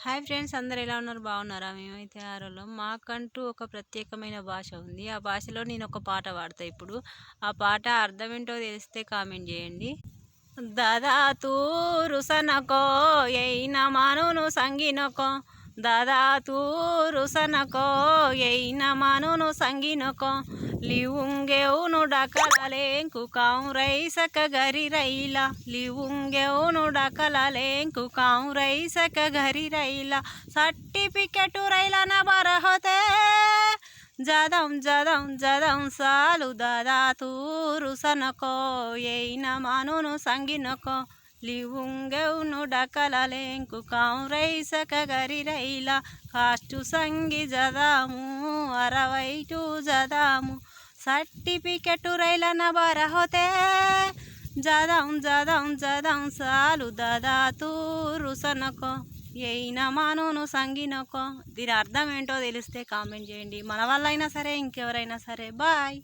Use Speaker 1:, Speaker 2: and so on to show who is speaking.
Speaker 1: Hi friends, అందరు ఎలా ఉన్నారు? బాగున్నారా? మేమైతే ఆరోళ్ళం. మాకంటూ ఒక ప్రత్యేకమైన భాష ఉంది. ఆ భాషలో నేను ఒక పాట పాడతా. ఇప్పుడు ఆ పాట అర్థం ఏంటో తెలిస్తే కామెంట్ చేయండి. దాదా తూరు సనకో ఎయిన మానును సంగినకో, దాదా తూరు సనకో ఎయిన మానును సంగినకో, లివుంగెవును డకలలేంకు కాంరైసక గరి రైలా, లివుంగెవును డకలలేంకు కాంరైసక గరి రైలా, సర్టిఫికెటు రైలన బరహతే జదం జదం జదం సాలు, దాదా తూరు సనకో ఎయిన మానును సంగినకో, లివుంగెవును డకలలేంకు కాంరైసక గరి రైలా, కాస్టు సంగి జదాము 62 జదాము, సర్టిఫికెటు రైలన బరహతే జదం జదం జదం సాలు, దాదా తూరు సనకో ఎయిన మానును సంగినకో. దీని అర్థం ఏంటో తెలిస్తే కామెంట్ చేయండి. మన వాళ్ళైనా సరే, ఇంకెవరైనా సరే. బాయ్.